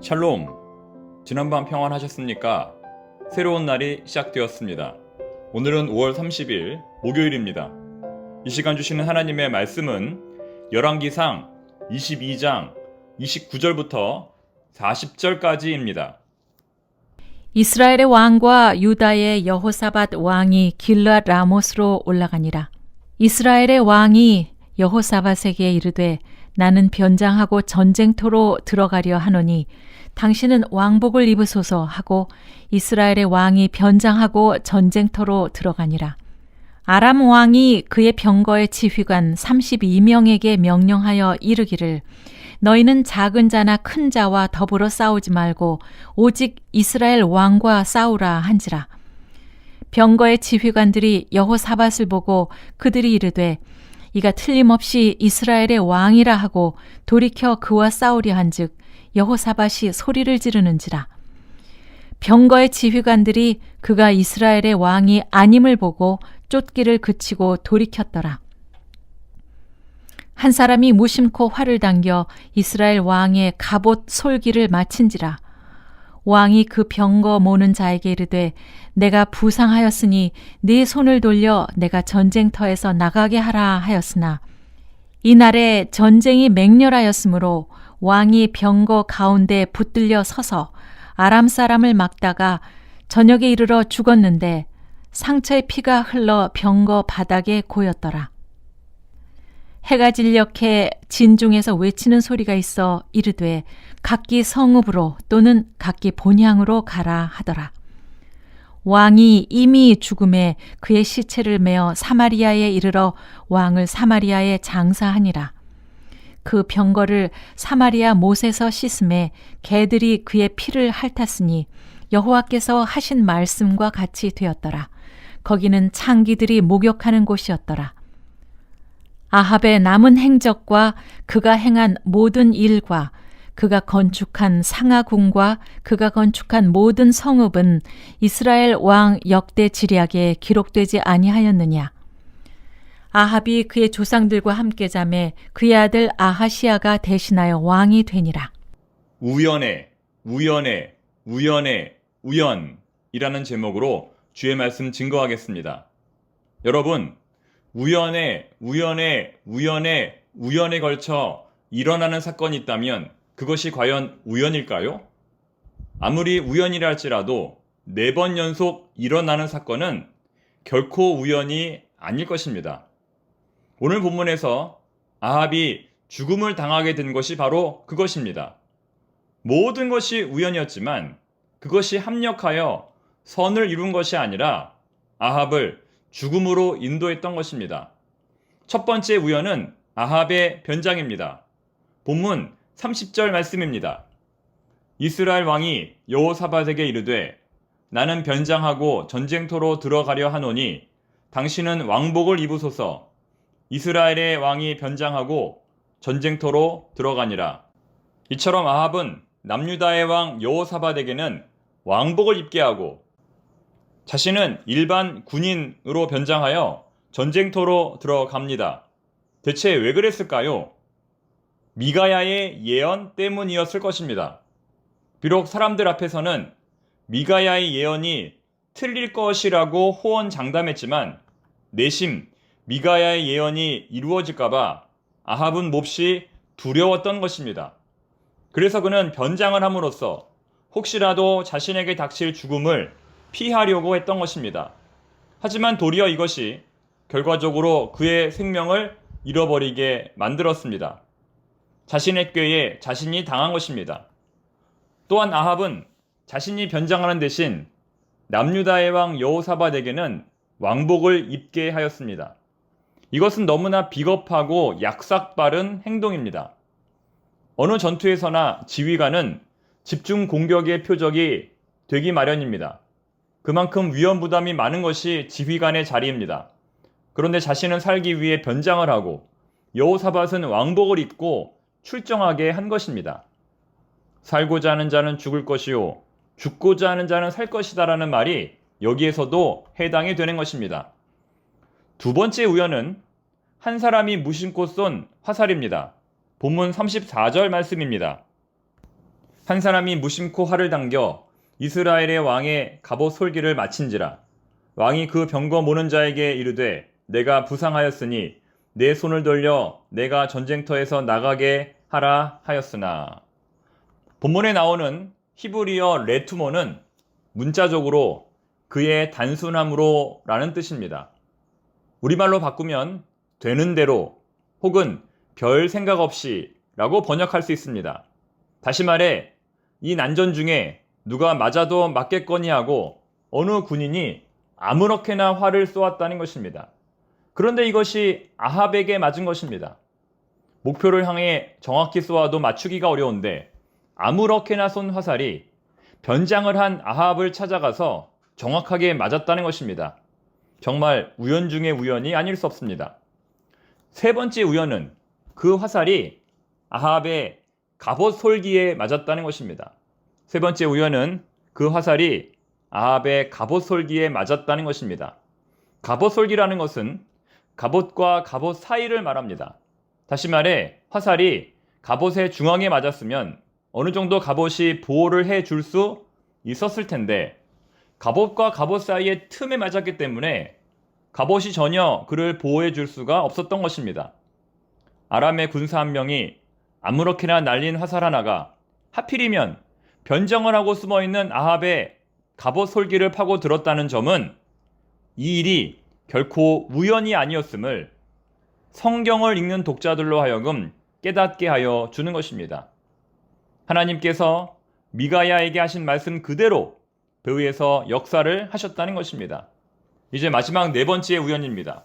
샬롬, 지난밤 평안하셨습니까? 새로운 날이 시작되었습니다. 오늘은 5월 30일 목요일입니다. 이 시간 주시는 하나님의 말씀은 열왕기상 22장 29절부터 40절까지입니다. 이스라엘의 왕과 유다의 여호사밧 왕이 길르앗 라못으로 올라가니라. 이스라엘의 왕이 여호사밧에게 이르되 나는 변장하고 전쟁터로 들어가려 하노니 당신은 왕복을 입으소서 하고 이스라엘의 왕이 변장하고 전쟁터로 들어가니라. 아람 왕이 그의 병거의 지휘관 32명에게 명령하여 이르기를 너희는 작은 자나 큰 자와 더불어 싸우지 말고 오직 이스라엘 왕과 싸우라 한지라. 병거의 지휘관들이 여호사밧을 보고 그들이 이르되 이가 틀림없이 이스라엘의 왕이라 하고 돌이켜 그와 싸우려 한즉 여호사밧이 소리를 지르는지라. 병거의 지휘관들이 그가 이스라엘의 왕이 아님을 보고 쫓기를 그치고 돌이켰더라. 한 사람이 무심코 활을 당겨 이스라엘 왕의 갑옷 솔기를 마친지라. 왕이 그 병거 모는 자에게 이르되 내가 부상하였으니 네 손을 돌려 내가 전쟁터에서 나가게 하라 하였으나 이날에 전쟁이 맹렬하였으므로 왕이 병거 가운데 붙들려 서서 아람 사람을 막다가 저녁에 이르러 죽었는데 상처의 피가 흘러 병거 바닥에 고였더라. 해가 진녘에 진중에서 외치는 소리가 있어 이르되 각기 성읍으로 또는 각기 본향으로 가라 하더라. 왕이 이미 죽음에 그의 시체를 메어 사마리아에 이르러 왕을 사마리아에 장사하니라. 그 병거를 사마리아 못에서 씻음에 개들이 그의 피를 핥았으니 여호와께서 하신 말씀과 같이 되었더라. 거기는 창기들이 목욕하는 곳이었더라. 아합의 남은 행적과 그가 행한 모든 일과 그가 건축한 상하궁과 그가 건축한 모든 성읍은 이스라엘 왕 역대 지략에 기록되지 아니하였느냐. 아합이 그의 조상들과 함께 자매 그의 아들 아하시아가 대신하여 왕이 되니라. 우연의 우연이라는 제목으로 주의 말씀 증거하겠습니다. 여러분, 우연에 걸쳐 일어나는 사건이 있다면 그것이 과연 우연일까요? 아무리 우연이라 할지라도 4번 연속 일어나는 사건은 결코 우연이 아닐 것입니다. 오늘 본문에서 아합이 죽음을 당하게 된 것이 바로 그것입니다. 모든 것이 우연이었지만 그것이 합력하여 선을 이룬 것이 아니라 아합을 죽음으로 인도했던 것입니다. 첫 번째 우연은 아합의 변장입니다. 본문 30절 말씀입니다. 이스라엘 왕이 여호사밧에게 이르되 나는 변장하고 전쟁터로 들어가려 하노니 당신은 왕복을 입으소서. 이스라엘의 왕이 변장하고 전쟁터로 들어가니라. 이처럼 아합은 남유다의 왕 여호사밧에게는 왕복을 입게 하고 자신은 일반 군인으로 변장하여 전쟁터로 들어갑니다. 대체 왜 그랬을까요? 미가야의 예언 때문이었을 것입니다. 비록 사람들 앞에서는 미가야의 예언이 틀릴 것이라고 호언장담했지만 내심 미가야의 예언이 이루어질까봐 아합은 몹시 두려웠던 것입니다. 그래서 그는 변장을 함으로써 혹시라도 자신에게 닥칠 죽음을 피하려고 했던 것입니다. 하지만 도리어 이것이 결과적으로 그의 생명을 잃어버리게 만들었습니다. 자신의 꾀에 자신이 당한 것입니다. 또한 아합은 자신이 변장하는 대신 남유다의 왕 여호사밧에게는 왕복을 입게 하였습니다. 이것은 너무나 비겁하고 약삭빠른 행동입니다. 어느 전투에서나 지휘관은 집중 공격의 표적이 되기 마련입니다. 그만큼 위험 부담이 많은 것이 지휘관의 자리입니다. 그런데 자신은 살기 위해 변장을 하고 여호사밧은 왕복을 입고 출정하게 한 것입니다. 살고자 하는 자는 죽을 것이요 죽고자 하는 자는 살 것이다라는 말이 여기에서도 해당이 되는 것입니다. 두 번째 우연은 한 사람이 무심코 쏜 화살입니다. 본문 34절 말씀입니다. 한 사람이 무심코 활을 당겨 이스라엘의 왕의 갑옷 솔기를 마친지라. 왕이 그 병거 모는 자에게 이르되 내가 부상하였으니 내 손을 돌려 내가 전쟁터에서 나가게 하라 하였으나. 본문에 나오는 히브리어 레투모는 문자적으로 그의 단순함으로 라는 뜻입니다. 우리말로 바꾸면 되는 대로 혹은 별 생각 없이 라고 번역할 수 있습니다. 다시 말해 이 난전 중에 누가 맞아도 맞겠거니 하고 어느 군인이 아무렇게나 활을 쏘았다는 것입니다. 그런데 이것이 아합에게 맞은 것입니다. 목표를 향해 정확히 쏘아도 맞추기가 어려운데 아무렇게나 쏜 화살이 변장을 한 아합을 찾아가서 정확하게 맞았다는 것입니다. 정말 우연 중의 우연이 아닐 수 없습니다. 세 번째 우연은 그 화살이 아합의 갑옷 솔기에 맞았다는 것입니다. 세 번째 우연은 그 화살이 아합의 갑옷 솔기에 맞았다는 것입니다. 갑옷 솔기라는 것은 갑옷과 갑옷 사이를 말합니다. 다시 말해 화살이 갑옷의 중앙에 맞았으면 어느 정도 갑옷이 보호를 해줄 수 있었을 텐데 갑옷과 갑옷 사이의 틈에 맞았기 때문에 갑옷이 전혀 그를 보호해 줄 수가 없었던 것입니다. 아람의 군사 한 명이 아무렇게나 날린 화살 하나가 하필이면 변정을 하고 숨어있는 아합의 갑옷 솔기를 파고 들었다는 점은 이 일이 결코 우연이 아니었음을 성경을 읽는 독자들로 하여금 깨닫게 하여 주는 것입니다. 하나님께서 미가야에게 하신 말씀 그대로 배후에서 역사를 하셨다는 것입니다. 이제 마지막 네 번째 우연입니다.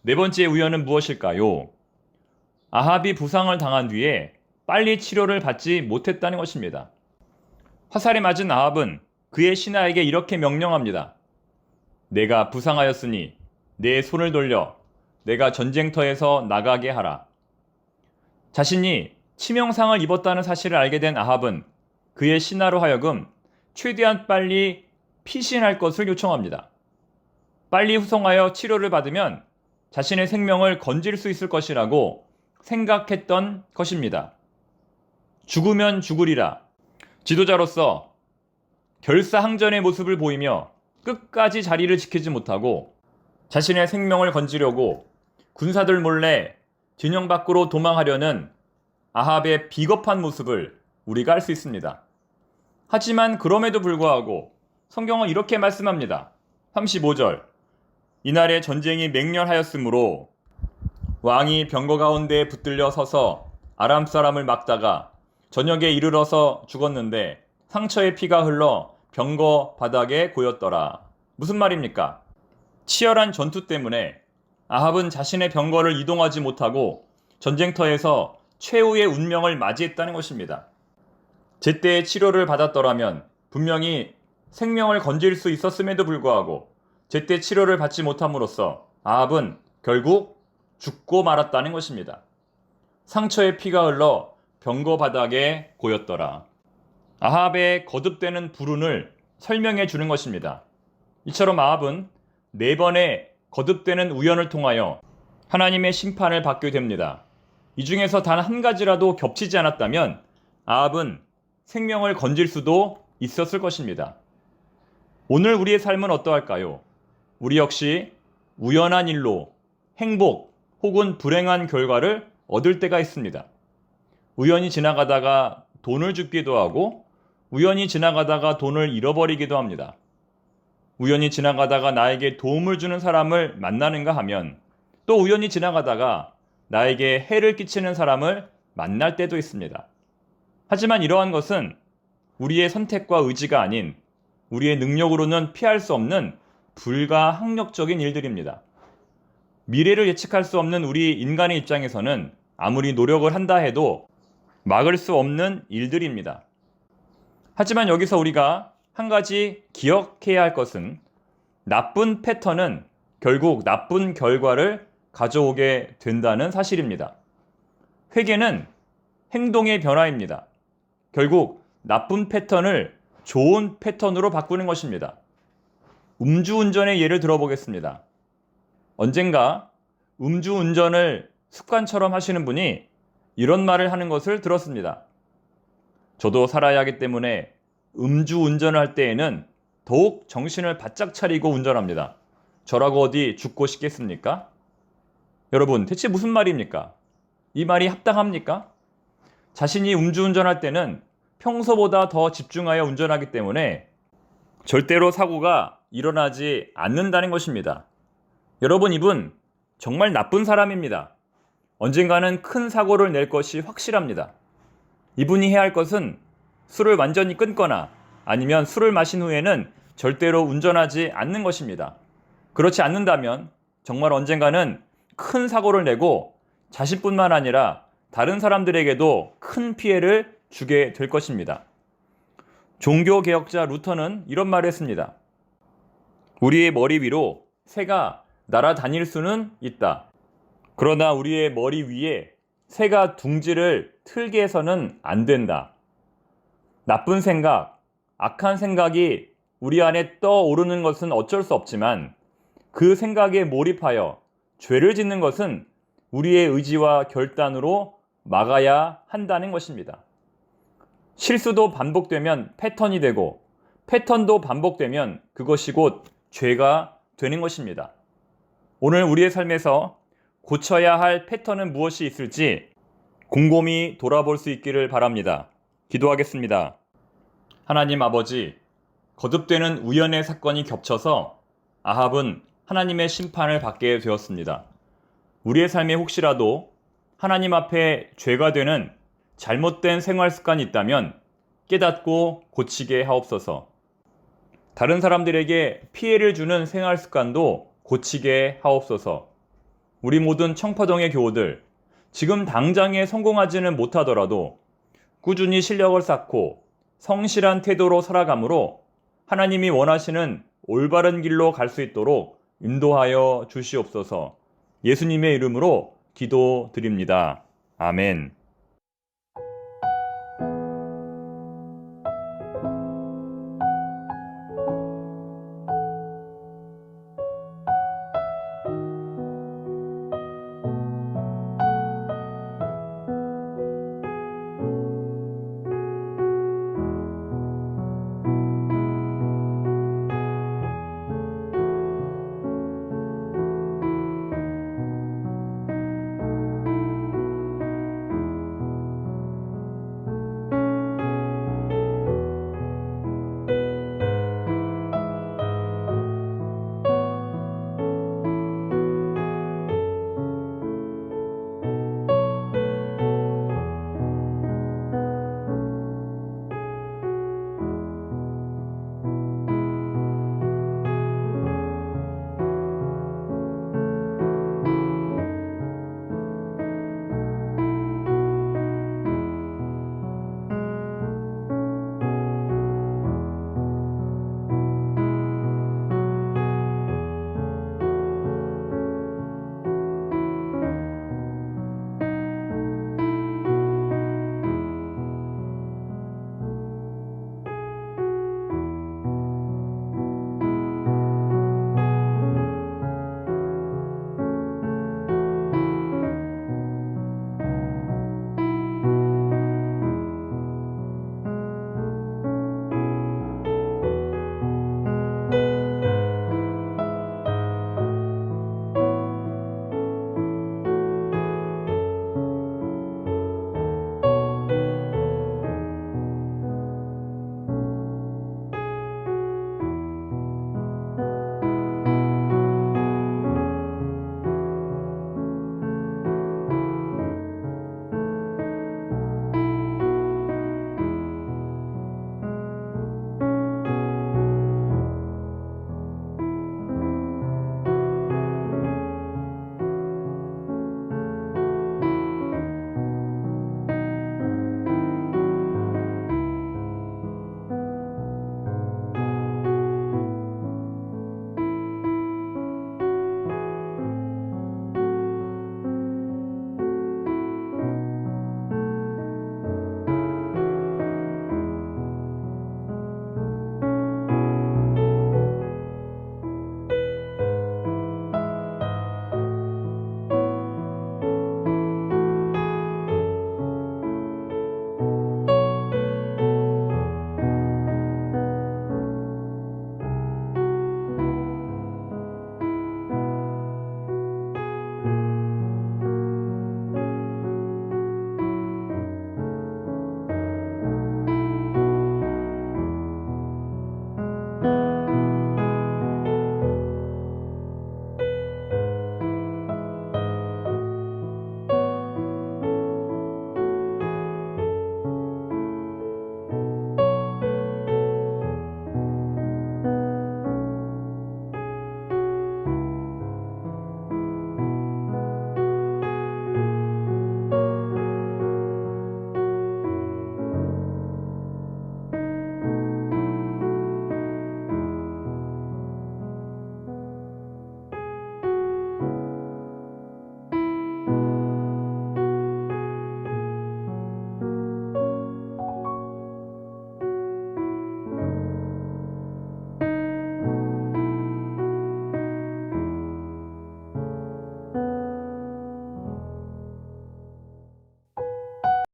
네 번째 우연은 무엇일까요? 아합이 부상을 당한 뒤에 빨리 치료를 받지 못했다는 것입니다. 화살에 맞은 아합은 그의 신하에게 이렇게 명령합니다. 내가 부상하였으니 내 손을 돌려 내가 전쟁터에서 나가게 하라. 자신이 치명상을 입었다는 사실을 알게 된 아합은 그의 신하로 하여금 최대한 빨리 피신할 것을 요청합니다. 빨리 후송하여 치료를 받으면 자신의 생명을 건질 수 있을 것이라고 생각했던 것입니다. 죽으면 죽으리라. 지도자로서 결사항전의 모습을 보이며 끝까지 자리를 지키지 못하고 자신의 생명을 건지려고 군사들 몰래 진영 밖으로 도망하려는 아합의 비겁한 모습을 우리가 알 수 있습니다. 하지만 그럼에도 불구하고 성경은 이렇게 말씀합니다. 35절 이날에 전쟁이 맹렬하였으므로 왕이 병거 가운데 붙들려 서서 아람 사람을 막다가 저녁에 이르러서 죽었는데 상처의 피가 흘러 병거 바닥에 고였더라. 무슨 말입니까? 치열한 전투 때문에 아합은 자신의 병거를 이동하지 못하고 전쟁터에서 최후의 운명을 맞이했다는 것입니다. 제때의 치료를 받았더라면 분명히 생명을 건질 수 있었음에도 불구하고 제때 치료를 받지 못함으로써 아합은 결국 죽고 말았다는 것입니다. 상처의 피가 흘러 병거 바닥에 고였더라. 아합의 거듭되는 불운을 설명해 주는 것입니다. 이처럼 아합은 4번의 거듭되는 우연을 통하여 하나님의 심판을 받게 됩니다. 이 중에서 단 한 가지라도 겹치지 않았다면 아합은 생명을 건질 수도 있었을 것입니다. 오늘 우리의 삶은 어떠할까요? 우리 역시 우연한 일로 행복 혹은 불행한 결과를 얻을 때가 있습니다. 우연히 지나가다가 돈을 줍기도 하고 우연히 지나가다가 돈을 잃어버리기도 합니다. 우연히 지나가다가 나에게 도움을 주는 사람을 만나는가 하면 또 우연히 지나가다가 나에게 해를 끼치는 사람을 만날 때도 있습니다. 하지만 이러한 것은 우리의 선택과 의지가 아닌 우리의 능력으로는 피할 수 없는 불가항력적인 일들입니다. 미래를 예측할 수 없는 우리 인간의 입장에서는 아무리 노력을 한다 해도 막을 수 없는 일들입니다. 하지만 여기서 우리가 한 가지 기억해야 할 것은 나쁜 패턴은 결국 나쁜 결과를 가져오게 된다는 사실입니다. 회개는 행동의 변화입니다. 결국 나쁜 패턴을 좋은 패턴으로 바꾸는 것입니다. 음주운전의 예를 들어보겠습니다. 언젠가 음주운전을 습관처럼 하시는 분이 이런 말을 하는 것을 들었습니다. 저도 살아야 하기 때문에 음주 운전을 할 때에는 더욱 정신을 바짝 차리고 운전합니다. 저라고 어디 죽고 싶겠습니까? 여러분, 대체 무슨 말입니까? 이 말이 합당합니까? 자신이 음주운전할 때는 평소보다 더 집중하여 운전하기 때문에 절대로 사고가 일어나지 않는다는 것입니다. 여러분, 이분 정말 나쁜 사람입니다. 언젠가는 큰 사고를 낼 것이 확실합니다. 이분이 해야 할 것은 술을 완전히 끊거나 아니면 술을 마신 후에는 절대로 운전하지 않는 것입니다. 그렇지 않는다면 정말 언젠가는 큰 사고를 내고 자신뿐만 아니라 다른 사람들에게도 큰 피해를 주게 될 것입니다. 종교개혁자 루터는 이런 말을 했습니다. 우리의 머리 위로 새가 날아다닐 수는 있다. 그러나 우리의 머리 위에 새가 둥지를 틀게 해서는 안 된다. 나쁜 생각, 악한 생각이 우리 안에 떠오르는 것은 어쩔 수 없지만 그 생각에 몰입하여 죄를 짓는 것은 우리의 의지와 결단으로 막아야 한다는 것입니다. 실수도 반복되면 패턴이 되고 패턴도 반복되면 그것이 곧 죄가 되는 것입니다. 오늘 우리의 삶에서 고쳐야 할 패턴은 무엇이 있을지 곰곰이 돌아볼 수 있기를 바랍니다. 기도하겠습니다. 하나님 아버지, 거듭되는 우연의 사건이 겹쳐서 아합은 하나님의 심판을 받게 되었습니다. 우리의 삶에 혹시라도 하나님 앞에 죄가 되는 잘못된 생활 습관이 있다면 깨닫고 고치게 하옵소서. 다른 사람들에게 피해를 주는 생활 습관도 고치게 하옵소서. 우리 모든 청파동의 교우들, 지금 당장에 성공하지는 못하더라도 꾸준히 실력을 쌓고 성실한 태도로 살아감으로 하나님이 원하시는 올바른 길로 갈 수 있도록 인도하여 주시옵소서. 예수님의 이름으로 기도드립니다. 아멘.